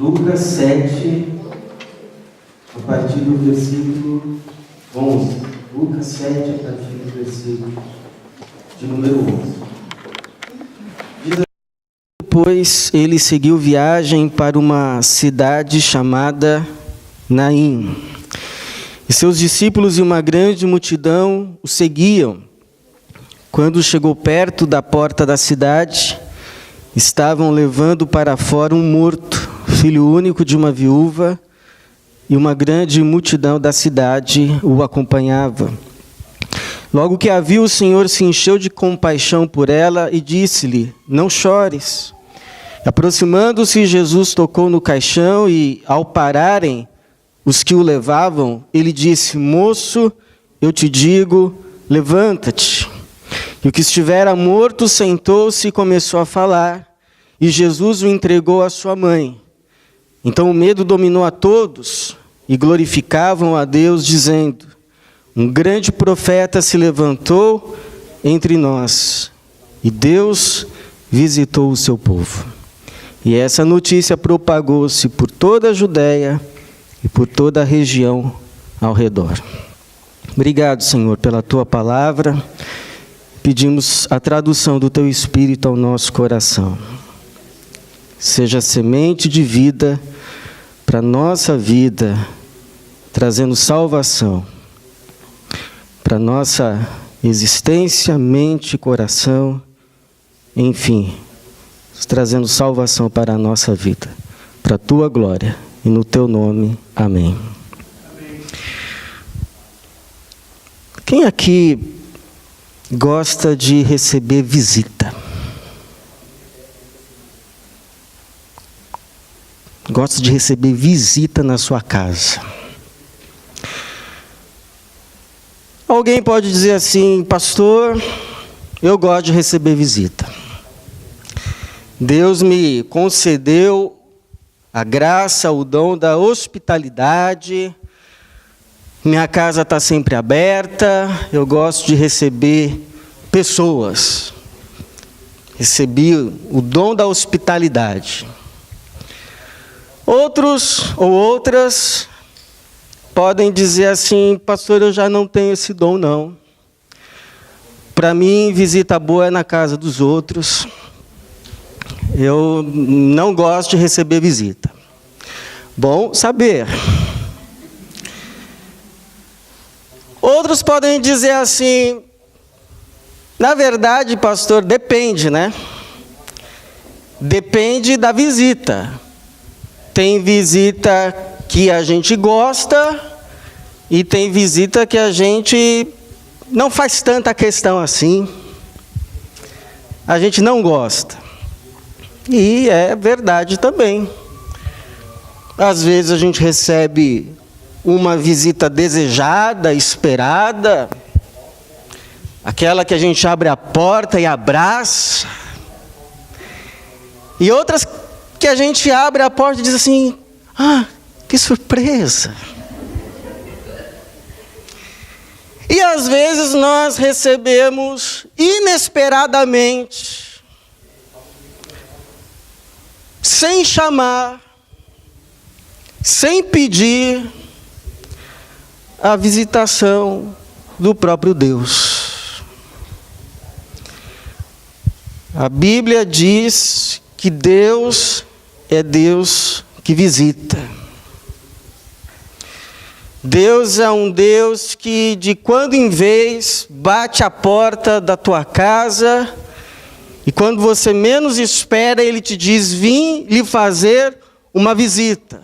Lucas 7, a partir do versículo 11. Lucas 7, a partir do versículo de número 11. Depois ele seguiu viagem para uma cidade chamada Naim. E seus discípulos e uma grande multidão o seguiam. Quando chegou perto da porta da cidade, estavam levando para fora um morto, filho único de uma viúva, e uma grande multidão da cidade o acompanhava. Logo que a viu, o Senhor se encheu de compaixão por ela e disse-lhe: não chores. Aproximando-se, Jesus tocou no caixão e, ao pararem os que o levavam, ele disse: moço, eu te digo, levanta-te. E o que estivera morto sentou-se e começou a falar, e Jesus o entregou à sua mãe. Então o medo dominou a todos, e glorificavam a Deus, dizendo: um grande profeta se levantou entre nós, e Deus visitou o seu povo. E essa notícia propagou-se por toda a Judéia e por toda a região ao redor. Obrigado, Senhor, pela tua palavra. Pedimos a tradução do teu Espírito ao nosso coração. Seja semente de vida para a nossa vida, trazendo salvação para a nossa existência, mente e coração, enfim, trazendo salvação para a nossa vida, para a tua glória, e no teu nome, amém. Quem aqui gosta de receber visita? Gosta de receber visita na sua casa? Alguém pode dizer assim: pastor, eu gosto de receber visita. Deus me concedeu a graça, o dom da hospitalidade. Minha casa está sempre aberta, eu gosto de receber pessoas. Recebi o dom da hospitalidade. Outros ou outras podem dizer assim: pastor, eu já não tenho esse dom não. Para mim, visita boa é na casa dos outros. Eu não gosto de receber visita. Bom saber. Outros podem dizer assim: na verdade, pastor, depende, né? Depende da visita. Tem visita que a gente gosta e tem visita que a gente não faz tanta questão assim. A gente não gosta. E é verdade também. Às vezes a gente recebe uma visita desejada, esperada, aquela que a gente abre a porta e abraça, e outras que a gente abre a porta e diz assim: ah, que surpresa. E às vezes nós recebemos inesperadamente, sem chamar, sem pedir, a visitação do próprio Deus. A Bíblia diz que Deus é Deus que visita. Deus é um Deus que de quando em vez bate a porta da tua casa, e quando você menos espera, Ele te diz: vim lhe fazer uma visita.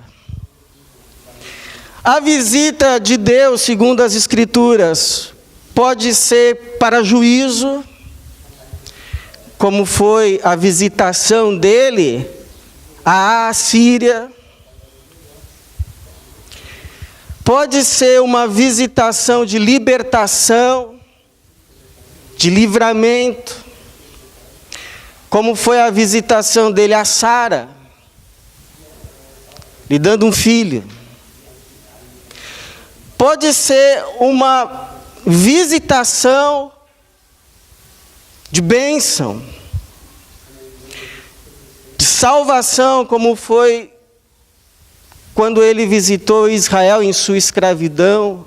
A visita de Deus, segundo as Escrituras, pode ser para juízo, como foi a visitação dele à Assíria. Pode ser uma visitação de libertação, de livramento, como foi a visitação dele a Sara, lhe dando um filho. Pode ser uma visitação de bênção, de salvação, como foi quando ele visitou Israel em sua escravidão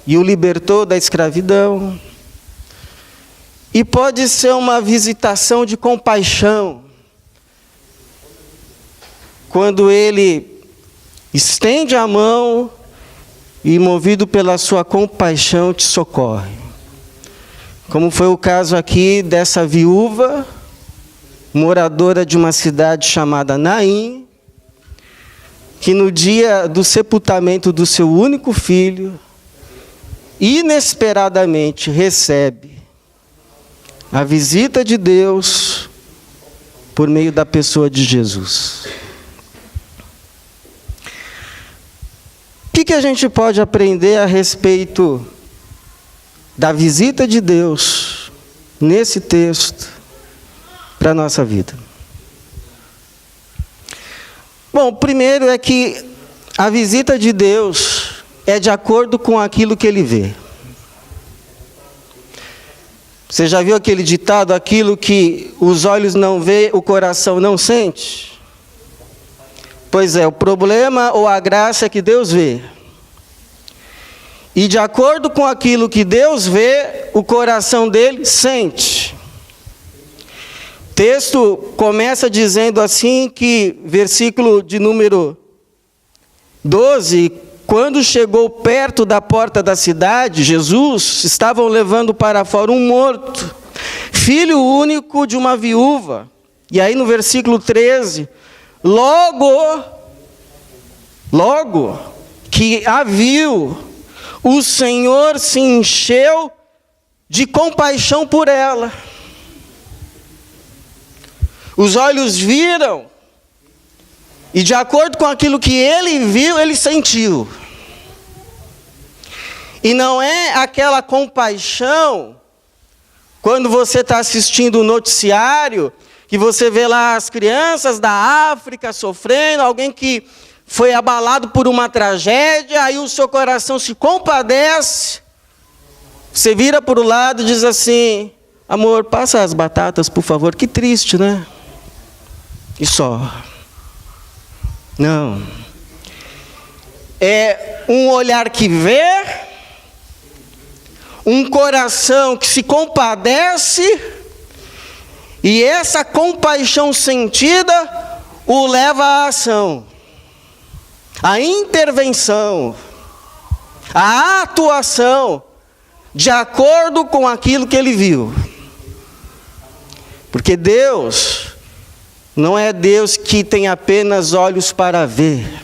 e o libertou da escravidão. E pode ser uma visitação de compaixão, quando ele estende a mão e, movido pela sua compaixão, te socorre. Como foi o caso aqui dessa viúva, moradora de uma cidade chamada Naim, que no dia do sepultamento do seu único filho, inesperadamente recebe a visita de Deus por meio da pessoa de Jesus. O que a gente pode aprender a respeito da visita de Deus nesse texto para a nossa vida? Bom, primeiro é que a visita de Deus é de acordo com aquilo que Ele vê. Você já viu aquele ditado, aquilo que os olhos não veem, o coração não sente? Pois é, o problema ou a graça é que Deus vê. E de acordo com aquilo que Deus vê, o coração dele sente. O texto começa dizendo assim que, versículo de número 12, quando chegou perto da porta da cidade, Jesus, estavam levando para fora um morto, filho único de uma viúva. E aí no versículo 13, logo que a viu, o Senhor se encheu de compaixão por ela. Os olhos viram, e de acordo com aquilo que ele viu, ele sentiu. E não é aquela compaixão, quando você está assistindo o noticiário, que você vê lá as crianças da África sofrendo, alguém que foi abalado por uma tragédia, aí o seu coração se compadece, você vira para o lado e diz assim: amor, passa as batatas, por favor. Que triste, né? E só. Não. É um olhar que vê, um coração que se compadece, e essa compaixão sentida o leva à ação, à intervenção, à atuação, de acordo com aquilo que ele viu. Porque Deus não é Deus que tem apenas olhos para ver.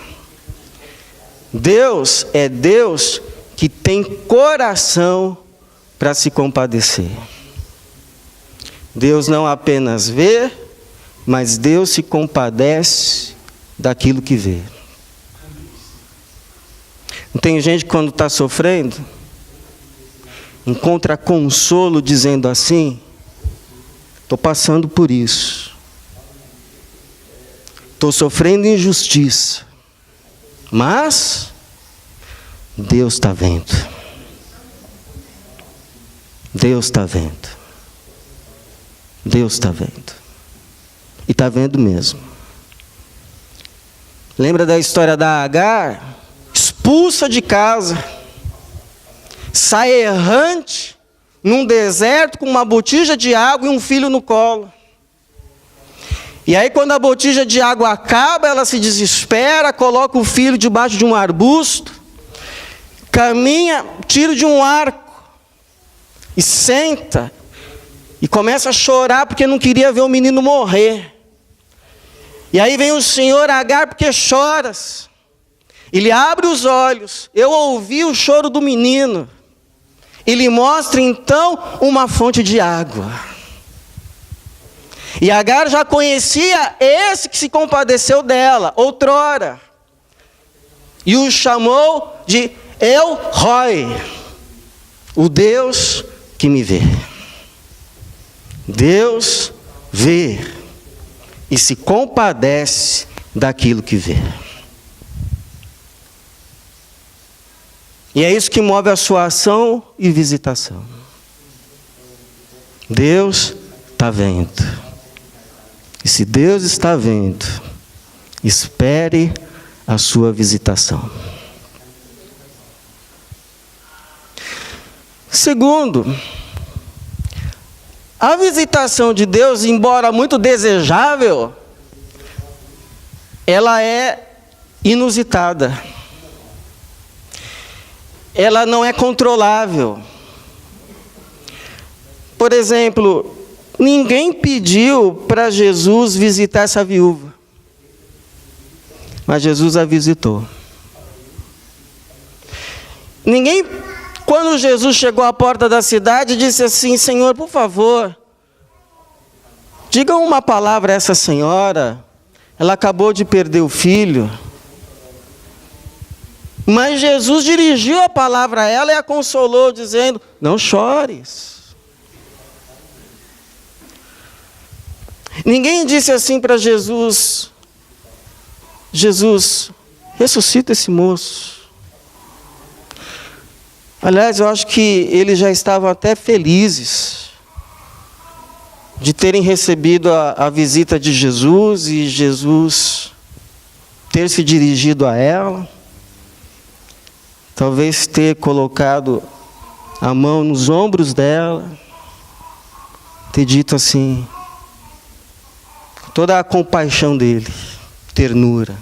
Deus é Deus que tem coração para se compadecer. Deus não apenas vê, mas Deus se compadece daquilo que vê. Não tem gente que quando está sofrendo, encontra consolo dizendo assim: estou passando por isso, estou sofrendo injustiça, mas Deus está vendo. Deus está vendo. Deus está vendo. E está vendo mesmo. Lembra da história da Agar? Expulsa de casa, sai errante num deserto com uma botija de água e um filho no colo. E aí quando a botija de água acaba, ela se desespera, coloca o filho debaixo de um arbusto, caminha, tira de um arco e senta e começa a chorar porque não queria ver o menino morrer. E aí vem o Senhor: Agar, porque choras? Ele abre os olhos, eu ouvi o choro do menino. Ele mostra então uma fonte de água. E Agar já conhecia esse que se compadeceu dela, outrora. E o chamou de El Roi, o Deus que me vê. Deus vê e se compadece daquilo que vê. E é isso que move a sua ação e visitação. Deus está vendo. E se Deus está vendo, espere a sua visitação. Segundo, a visitação de Deus, embora muito desejável, ela é inusitada. Ela não é controlável. Por exemplo, ninguém pediu para Jesus visitar essa viúva, mas Jesus a visitou. Ninguém, quando Jesus chegou à porta da cidade, disse assim: Senhor, por favor, diga uma palavra a essa senhora, ela acabou de perder o filho. Mas Jesus dirigiu a palavra a ela e a consolou, dizendo: não chores. Ninguém disse assim para Jesus: Jesus, ressuscita esse moço. Aliás, eu acho que eles já estavam até felizes de terem recebido a visita de Jesus e Jesus ter se dirigido a ela. Talvez ter colocado a mão nos ombros dela, ter dito assim, com toda a compaixão dele, ternura: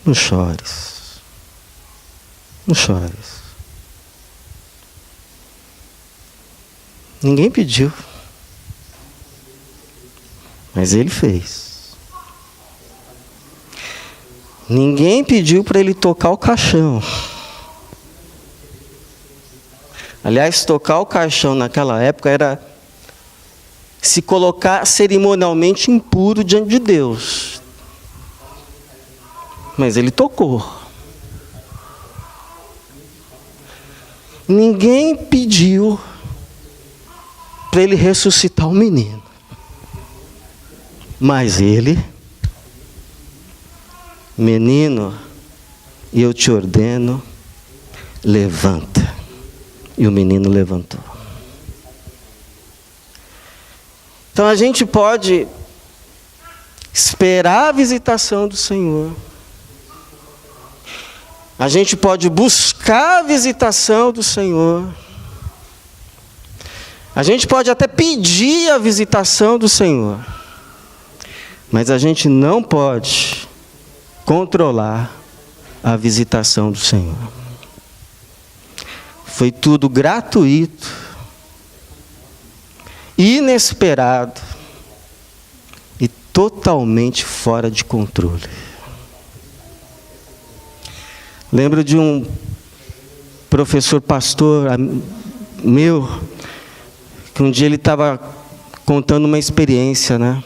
não chores, não chores. Ninguém pediu, mas ele fez. Ninguém pediu para ele tocar o caixão. Aliás, tocar o caixão naquela época era se colocar cerimonialmente impuro diante de Deus. Mas ele tocou. Ninguém pediu para ele ressuscitar o menino. Mas ele: menino, eu te ordeno, levanta. E o menino levantou. Então a gente pode esperar a visitação do Senhor. A gente pode buscar a visitação do Senhor. A gente pode até pedir a visitação do Senhor. Mas a gente não pode controlar a visitação do Senhor. Foi tudo gratuito, inesperado e totalmente fora de controle. Lembro de um professor pastor meu, que um dia ele estava contando uma experiência, né?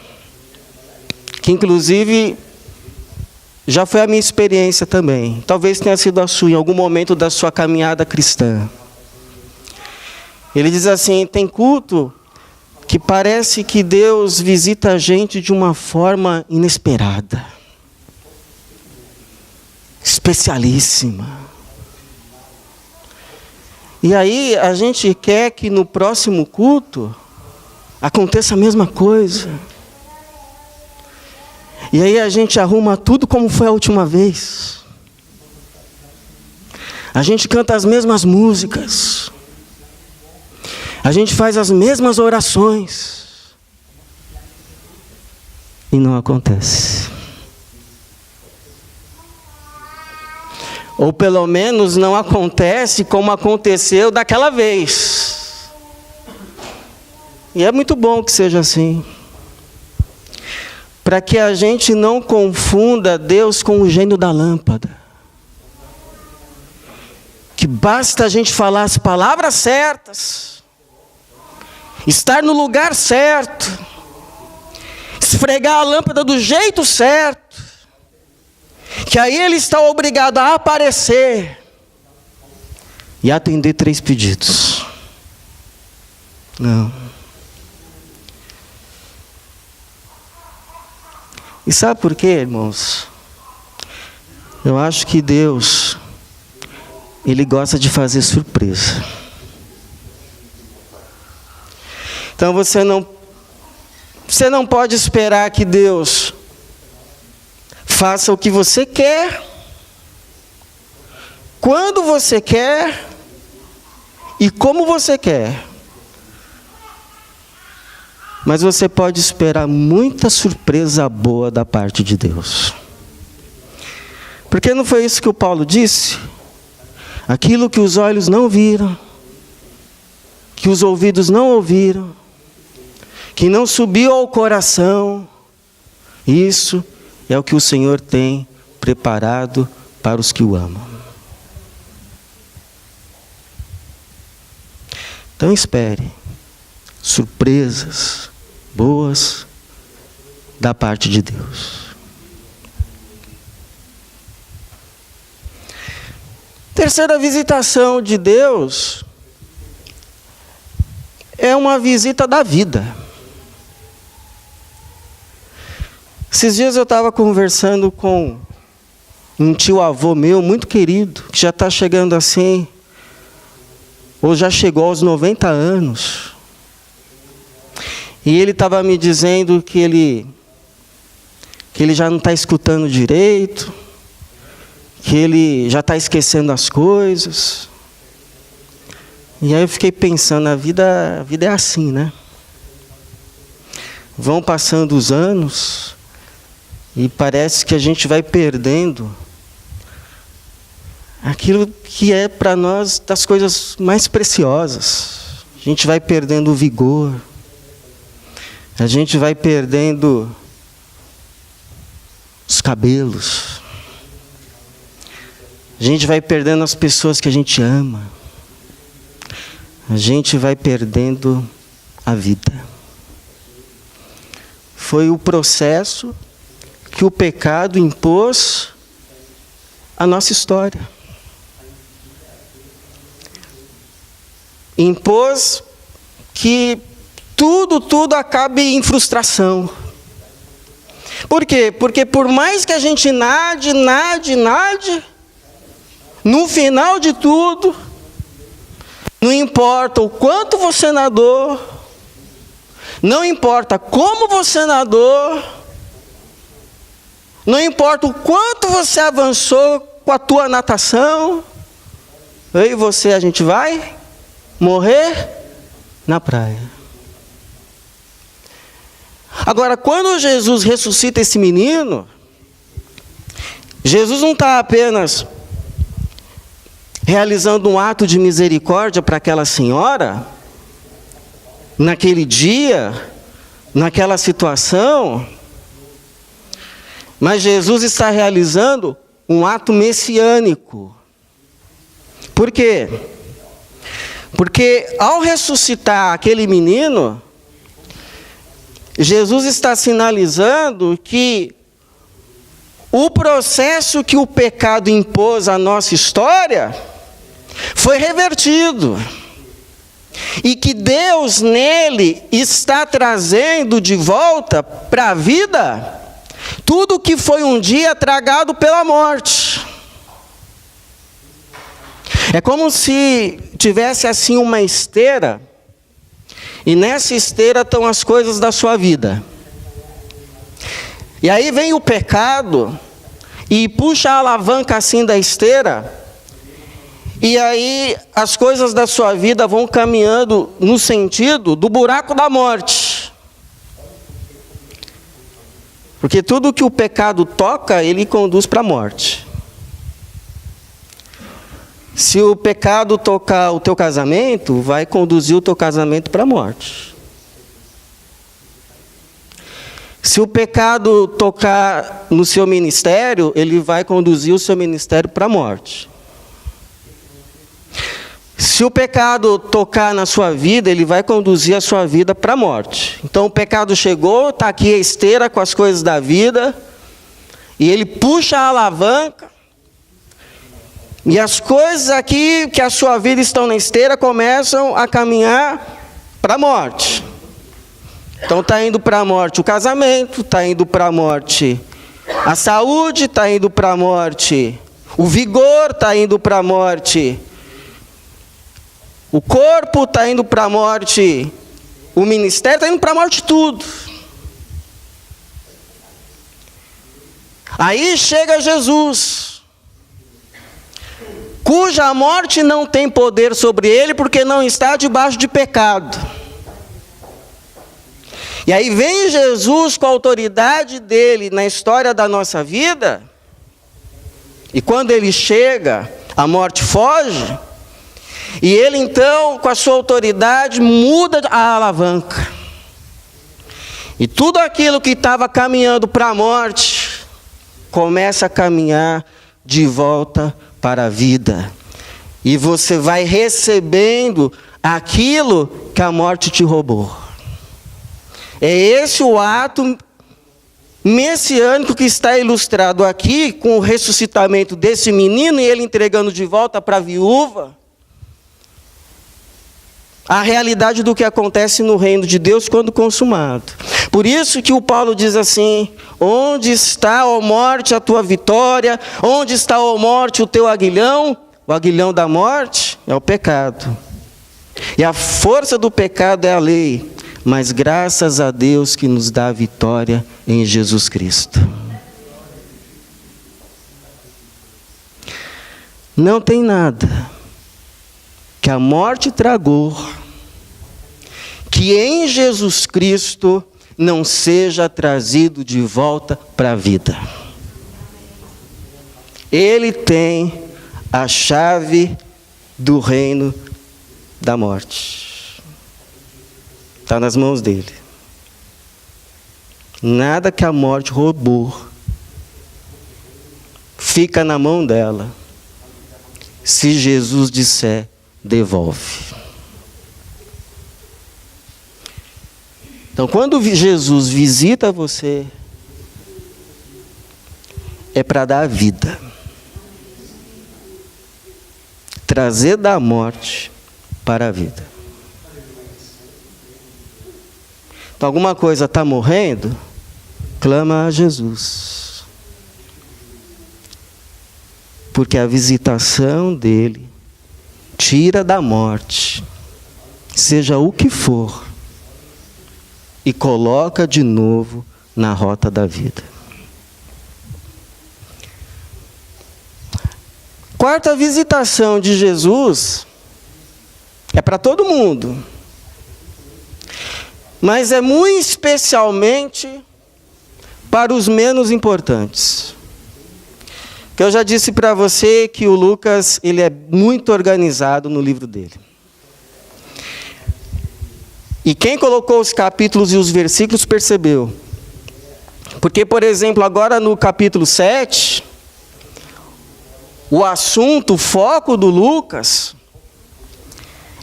Que inclusive já foi a minha experiência também. Talvez tenha sido a sua, em algum momento da sua caminhada cristã. Ele diz assim: tem culto que parece que Deus visita a gente de uma forma inesperada, especialíssima. E aí a gente quer que no próximo culto aconteça a mesma coisa. E aí a gente arruma tudo como foi a última vez. A gente canta as mesmas músicas. A gente faz as mesmas orações. E não acontece. Ou pelo menos não acontece como aconteceu daquela vez. E é muito bom que seja assim. Para que a gente não confunda Deus com o gênio da lâmpada. Que basta a gente falar as palavras certas, estar no lugar certo, esfregar a lâmpada do jeito certo, que aí ele está obrigado a aparecer e atender 3 pedidos. Não. E sabe por quê, irmãos? Eu acho que Deus, Ele gosta de fazer surpresa. Então você não pode esperar que Deus Faça o que você quer, quando você quer e como você quer. Mas você pode esperar muita surpresa boa da parte de Deus. Porque não foi isso que o Paulo disse? Aquilo que os olhos não viram, que os ouvidos não ouviram, que não subiu ao coração, isso é o que o Senhor tem preparado para os que o amam. Então espere surpresas boas da parte de Deus. Terceira visitação de Deus é uma visita da vida. Esses dias eu estava conversando com um tio-avô meu, muito querido, que já está chegando assim, ou já chegou aos 90 anos. E ele estava me dizendo que ele já não está escutando direito, que ele já está esquecendo as coisas. E aí eu fiquei pensando, a vida é assim, né? Vão passando os anos e parece que a gente vai perdendo aquilo que é para nós das coisas mais preciosas. A gente vai perdendo o vigor, a gente vai perdendo os cabelos, a gente vai perdendo as pessoas que a gente ama, a gente vai perdendo a vida. Foi o processo que o pecado impôs à nossa história. Impôs que tudo acabe em frustração. Por quê? Porque por mais que a gente nade, no final de tudo, não importa o quanto você nadou, não importa como você nadou, não importa o quanto você avançou com a tua natação, eu e você, a gente vai morrer na praia. Agora, quando Jesus ressuscita esse menino, Jesus não está apenas realizando um ato de misericórdia para aquela senhora, naquele dia, naquela situação, mas Jesus está realizando um ato messiânico. Por quê? Porque ao ressuscitar aquele menino, Jesus está sinalizando que o processo que o pecado impôs à nossa história foi revertido. E que Deus nele está trazendo de volta para a vida tudo que foi um dia tragado pela morte. É como se tivesse assim uma esteira, e nessa esteira estão as coisas da sua vida. E aí vem o pecado e puxa a alavanca assim da esteira, e aí as coisas da sua vida vão caminhando no sentido do buraco da morte. Porque tudo que o pecado toca, ele conduz para a morte. Se o pecado tocar o teu casamento, vai conduzir o teu casamento para a morte. Se o pecado tocar no seu ministério, ele vai conduzir o seu ministério para a morte. Se o pecado tocar na sua vida, ele vai conduzir a sua vida para a morte. Então o pecado chegou, está aqui a esteira com as coisas da vida, e ele puxa a alavanca, e as coisas aqui que a sua vida estão na esteira começam a caminhar para a morte. Então está indo para a morte o casamento, está indo para a morte a saúde, está indo para a morte o vigor, está indo para a morte o corpo, está indo para a morte o ministério, está indo para a morte tudo. Aí chega Jesus, cuja morte não tem poder sobre ele, porque não está debaixo de pecado. E aí vem Jesus com a autoridade dele na história da nossa vida, e quando ele chega, a morte foge, e ele então, com a sua autoridade, muda a alavanca. E tudo aquilo que estava caminhando para a morte, começa a caminhar de volta para a vida. E você vai recebendo aquilo que a morte te roubou. É esse o ato messiânico que está ilustrado aqui, com o ressuscitamento desse menino e ele entregando de volta para a viúva a realidade do que acontece no reino de Deus quando consumado. Por isso que o Paulo diz assim: onde está, ó morte, a tua vitória? Onde está, ó morte, o teu aguilhão? O aguilhão da morte é o pecado. E a força do pecado é a lei. Mas graças a Deus que nos dá a vitória em Jesus Cristo. Não tem nada que a morte tragou, que em Jesus Cristo não seja trazido de volta para a vida. Ele tem a chave do reino da morte. Está nas mãos dele. Nada que a morte roubou fica na mão dela. Se Jesus disser, devolve. Então, quando Jesus visita você, é para dar vida. Trazer da morte para a vida. Então, alguma coisa está morrendo, clama a Jesus. Porque a visitação dele tira da morte, seja o que for, e coloca de novo na rota da vida. Quarta visitação de Jesus é para todo mundo, mas é muito especialmente para os menos importantes. Que eu já disse para você que o Lucas, ele é muito organizado no livro dele. E quem colocou os capítulos e os versículos percebeu. Porque, por exemplo, agora no capítulo 7, o assunto, o foco do Lucas,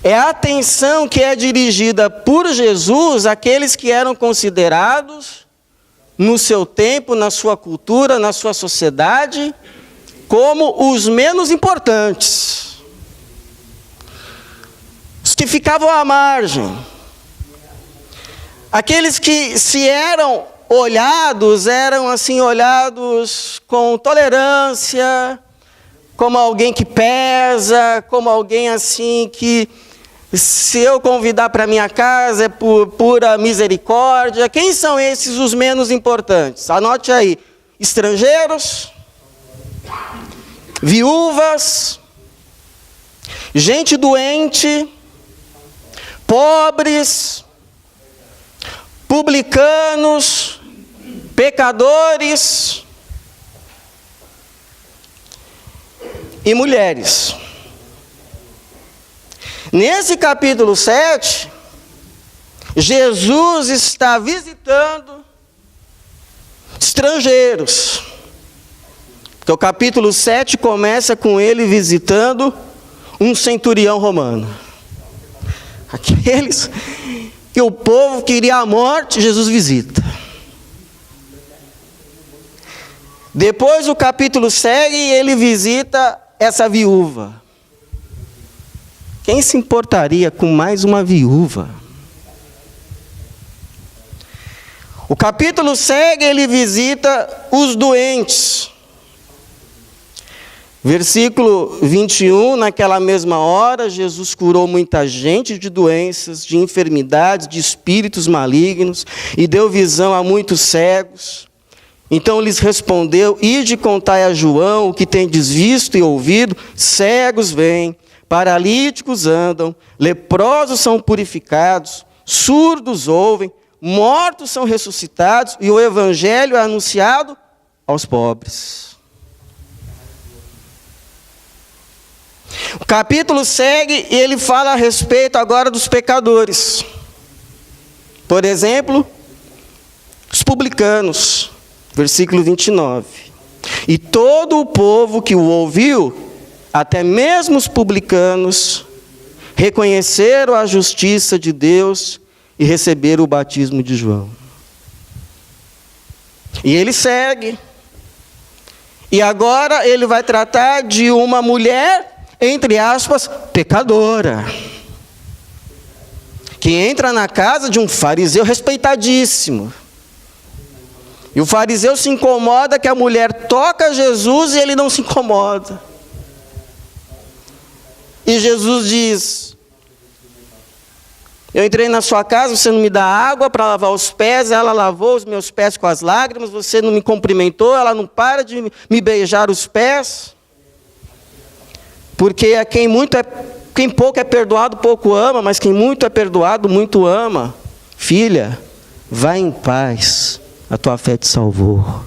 é a atenção que é dirigida por Jesus àqueles que eram considerados, no seu tempo, na sua cultura, na sua sociedade, como os menos importantes. Os que ficavam à margem. Aqueles que, se eram olhados com tolerância, como alguém que pesa, como alguém assim que, se eu convidar para minha casa, é por pura misericórdia. Quem são esses os menos importantes? Anote aí: estrangeiros, viúvas, gente doente, pobres, publicanos, pecadores e mulheres. Nesse capítulo 7, Jesus está visitando estrangeiros. Porque o capítulo 7 começa com ele visitando um centurião romano. Aqueles que o povo queria a morte, Jesus visita. Depois o capítulo segue e ele visita essa viúva. Quem se importaria com mais uma viúva? O capítulo segue, ele visita os doentes. Versículo 21, naquela mesma hora, Jesus curou muita gente de doenças, de enfermidades, de espíritos malignos, e deu visão a muitos cegos, Então lhes respondeu: ide contai a João o que tendes visto e ouvido: cegos vêm, paralíticos andam, leprosos são purificados, surdos ouvem, mortos são ressuscitados, e o evangelho é anunciado aos pobres. O capítulo segue e ele fala a respeito agora dos pecadores. Por exemplo, os publicanos, versículo 29. E todo o povo que o ouviu, até mesmo os publicanos, reconheceram a justiça de Deus e receberam o batismo de João. E ele segue. E agora ele vai tratar de uma mulher, entre aspas, pecadora, que entra na casa de um fariseu respeitadíssimo. E o fariseu se incomoda que a mulher toca Jesus e ele não se incomoda. E Jesus diz: eu entrei na sua casa, você não me dá água para lavar os pés, ela lavou os meus pés com as lágrimas, você não me cumprimentou, ela não para de me beijar os pés. Porque quem pouco é perdoado, pouco ama, mas quem muito é perdoado, muito ama. Filha, vá em paz, a tua fé te salvou.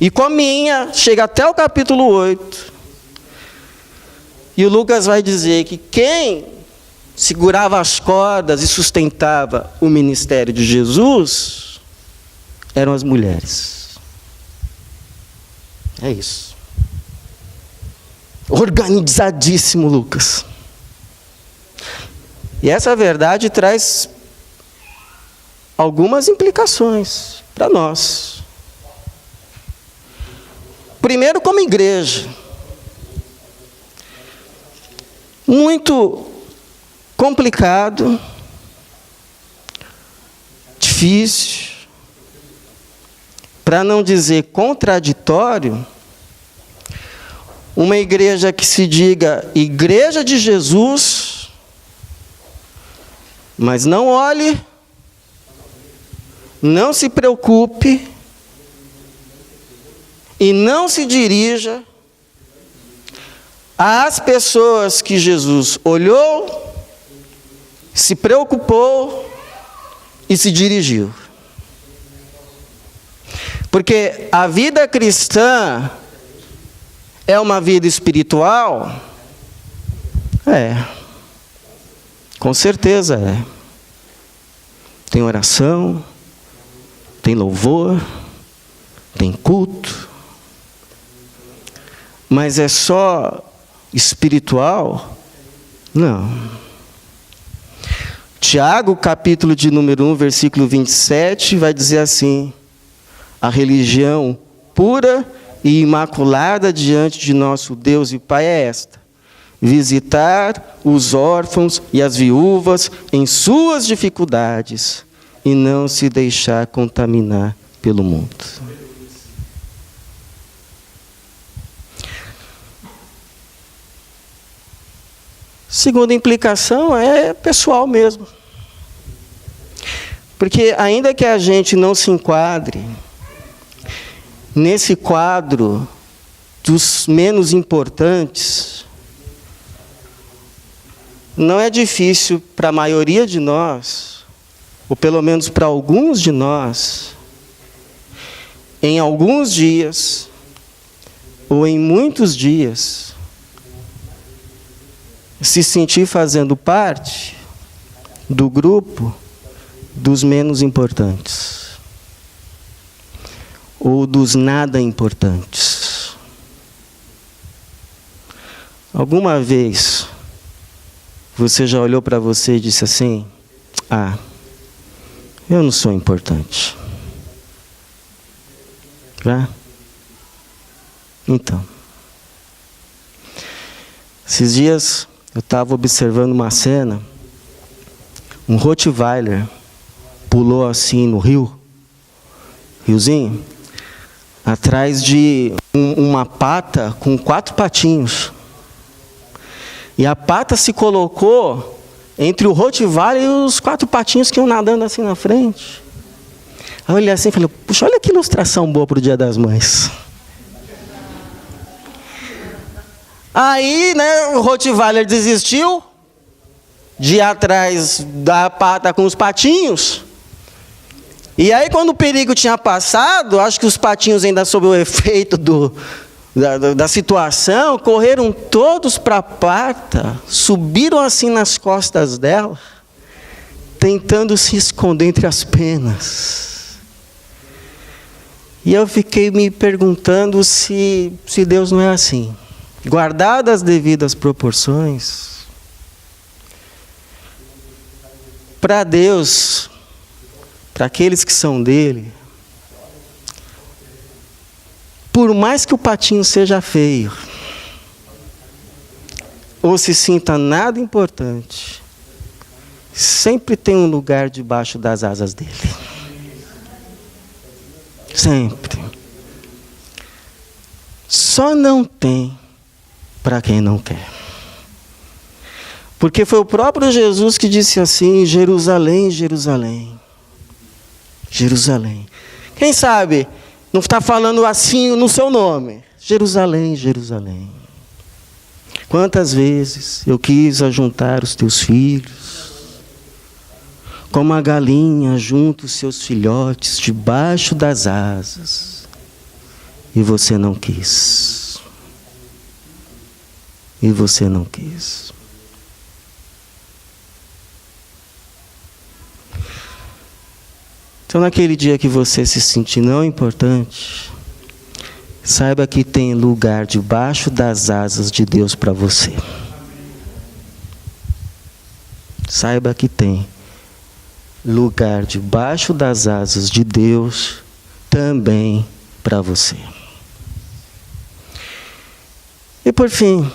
E cominha, chega até o capítulo 8. E o Lucas vai dizer que quem segurava as cordas e sustentava o ministério de Jesus eram as mulheres. É isso. Organizadíssimo, Lucas. E essa verdade traz algumas implicações para nós. Primeiro, como igreja. Muito complicado, difícil, para não dizer contraditório, uma igreja que se diga Igreja de Jesus, mas não olhe, não se preocupe e não se dirija às pessoas que Jesus olhou, se preocupou e se dirigiu. Porque a vida cristã é uma vida espiritual? Com certeza é. Tem oração, tem louvor, tem culto, mas é só espiritual? Não. Tiago, capítulo de número 1, versículo 27, vai dizer assim: a religião pura e imaculada diante de nosso Deus e Pai é esta: visitar os órfãos e as viúvas em suas dificuldades e não se deixar contaminar pelo mundo. Segunda implicação é pessoal mesmo. Porque ainda que a gente não se enquadre nesse quadro dos menos importantes, não é difícil para a maioria de nós, ou pelo menos para alguns de nós, em alguns dias, ou em muitos dias, se sentir fazendo parte do grupo dos menos importantes, ou dos nada importantes. Alguma vez você já olhou para você e disse assim: eu não sou importante? Já? Então, esses dias eu estava observando uma cena, um Rottweiler pulou assim no riozinho, atrás de uma pata com 4 patinhos. E a pata se colocou entre o Rottweiler e os 4 patinhos que iam nadando assim na frente. Aí eu olhei assim e falei, puxa, olha que ilustração boa para o Dia das Mães. Aí, né, o Rottweiler desistiu de ir atrás da pata com os patinhos. E aí, quando o perigo tinha passado, acho que os patinhos ainda sob o efeito da situação, correram todos para a pata, subiram assim nas costas dela, tentando se esconder entre as penas. E eu fiquei me perguntando se Deus não é assim. Guardadas as devidas proporções, para Deus, para aqueles que são dele, por mais que o patinho seja feio, ou se sinta nada importante, sempre tem um lugar debaixo das asas dele. Sempre. Só não tem para quem não quer. Porque foi o próprio Jesus que disse assim: Jerusalém, Jerusalém, Jerusalém. Quem sabe não está falando assim no seu nome? Jerusalém, Jerusalém. Quantas vezes eu quis ajuntar os teus filhos, como a galinha junta os seus filhotes debaixo das asas, e você não quis. E você não quis. Então, naquele dia que você se sentir não importante, saiba que tem lugar debaixo das asas de Deus para você. Saiba que tem lugar debaixo das asas de Deus também para você. E por fim,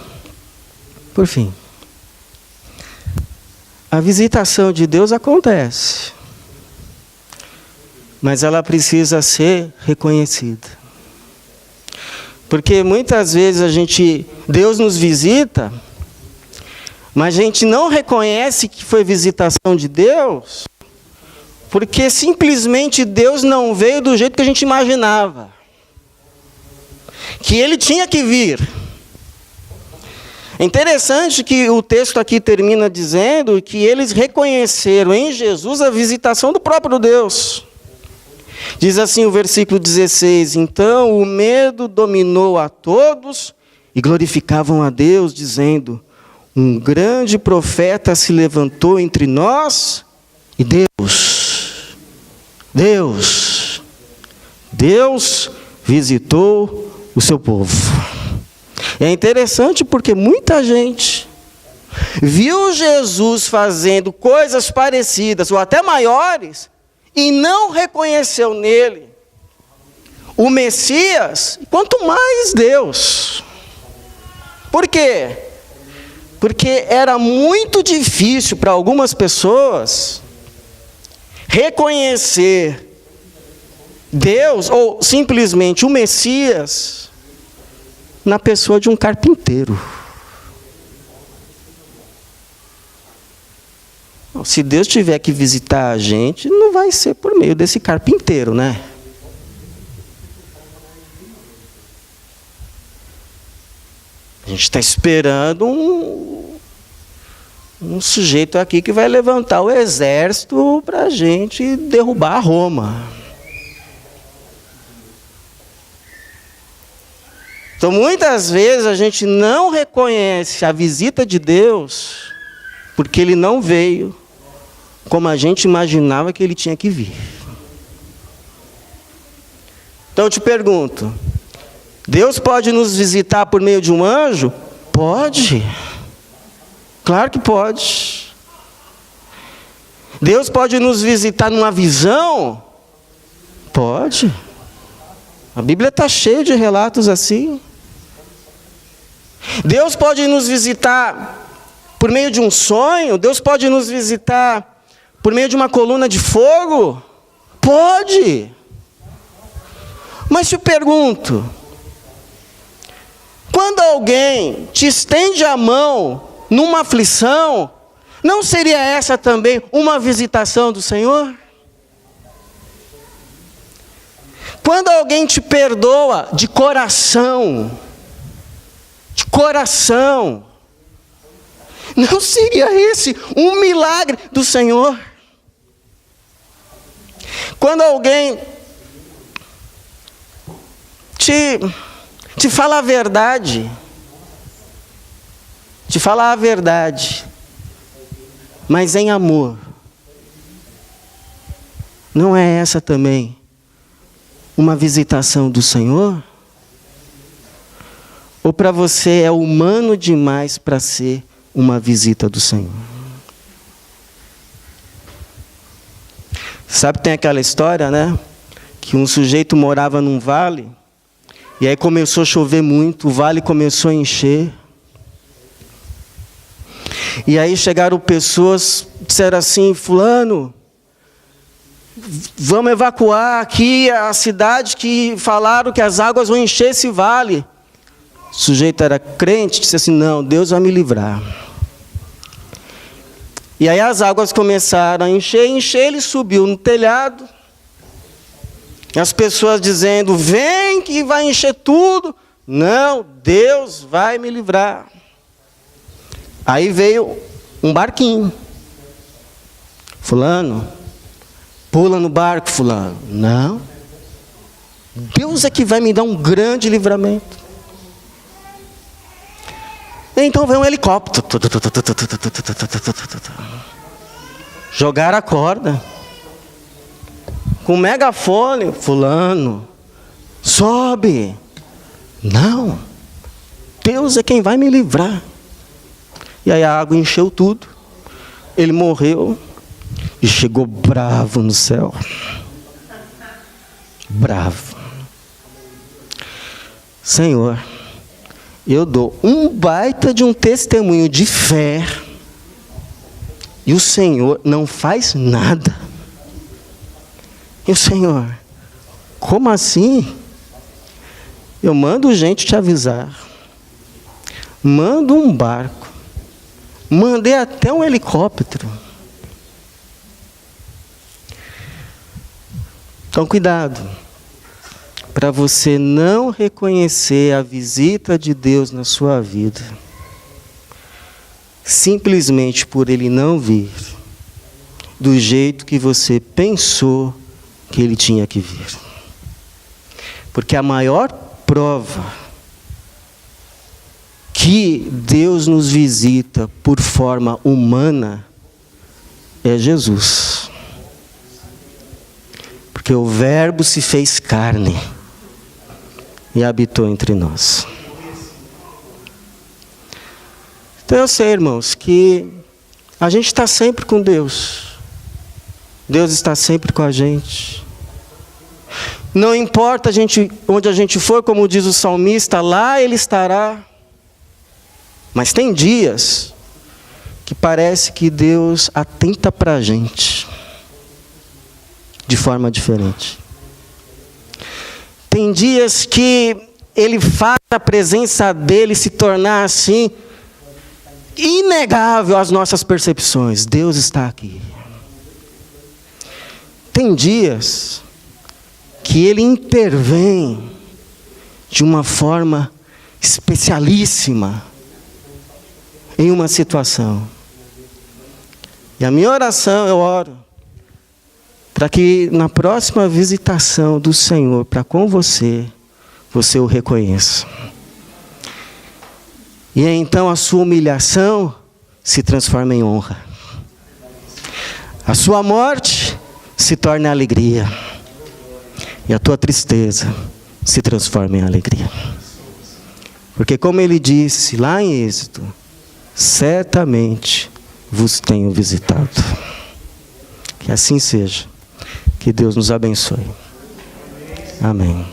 a visitação de Deus acontece, mas ela precisa ser reconhecida. Porque muitas vezes Deus nos visita, mas a gente não reconhece que foi visitação de Deus, porque simplesmente Deus não veio do jeito que a gente imaginava, que Ele tinha que vir. É interessante que o texto aqui termina dizendo que eles reconheceram em Jesus a visitação do próprio Deus. Diz assim o versículo 16: então o medo dominou a todos e glorificavam a Deus, dizendo: um grande profeta se levantou entre nós, e Deus visitou o seu povo. É interessante porque muita gente viu Jesus fazendo coisas parecidas ou até maiores e não reconheceu nele o Messias, quanto mais Deus. Por quê? Porque era muito difícil para algumas pessoas reconhecer Deus ou simplesmente o Messias na pessoa de um carpinteiro. Se Deus tiver que visitar a gente, não vai ser por meio desse carpinteiro, né? A gente está esperando um sujeito aqui que vai levantar o exército para a gente derrubar Roma. Então, muitas vezes a gente não reconhece a visita de Deus porque Ele não veio como a gente imaginava que Ele tinha que vir. Então eu te pergunto, Deus pode nos visitar por meio de um anjo? Pode. Claro que pode. Deus pode nos visitar numa visão? Pode. A Bíblia está cheia de relatos assim. Deus pode nos visitar por meio de um sonho? Deus pode nos visitar por meio de uma coluna de fogo? Pode. Mas te pergunto, quando alguém te estende a mão numa aflição, não seria essa também uma visitação do Senhor? Quando alguém te perdoa de coração, não seria esse um milagre do Senhor? Quando alguém te fala a verdade, mas em amor, não é essa também uma visitação do Senhor? Ou para você é humano demais para ser uma visita do Senhor? Sabe, tem aquela história, né? Que um sujeito morava num vale, e aí começou a chover muito, o vale começou a encher. E aí chegaram pessoas, disseram assim: fulano, vamos evacuar aqui a cidade, que falaram que as águas vão encher esse vale. O sujeito era crente, disse assim: não, Deus vai me livrar. E aí as águas começaram a encher, ele subiu no telhado. E as pessoas dizendo: vem que vai encher tudo. Não, Deus vai me livrar. Aí veio um barquinho. Fulano, pula no barco, fulano. Não. Deus é que vai me dar um grande livramento. Então veio um helicóptero. Jogaram a corda. Com megafone. Fulano, sobe. Não. Deus é quem vai me livrar. E aí a água encheu tudo. Ele morreu. E chegou bravo no céu. Bravo. Senhor, eu dou um baita de um testemunho de fé. E o Senhor não faz nada. E o Senhor, como assim? Eu mando gente te avisar. Mando um barco. Mandei até um helicóptero. Então, cuidado, para você não reconhecer a visita de Deus na sua vida, simplesmente por Ele não vir do jeito que você pensou que Ele tinha que vir. Porque a maior prova que Deus nos visita por forma humana é Jesus. Porque o Verbo se fez carne e habitou entre nós. Então eu sei, irmãos, que a gente está sempre com Deus. Deus está sempre com a gente. Não importa onde a gente for, como diz o salmista, lá Ele estará. Mas tem dias que parece que Deus atenta para a gente de forma diferente. Tem dias que Ele faz a presença dEle se tornar assim, inegável às nossas percepções. Deus está aqui. Tem dias que Ele intervém de uma forma especialíssima em uma situação. E a minha oração, eu oro para que na próxima visitação do Senhor para com você, você o reconheça. E então a sua humilhação se transforma em honra. A sua morte se torna alegria. E a tua tristeza se transforma em alegria. Porque como Ele disse lá em Êxodo, certamente vos tenho visitado. Que assim seja. Que Deus nos abençoe. Amém.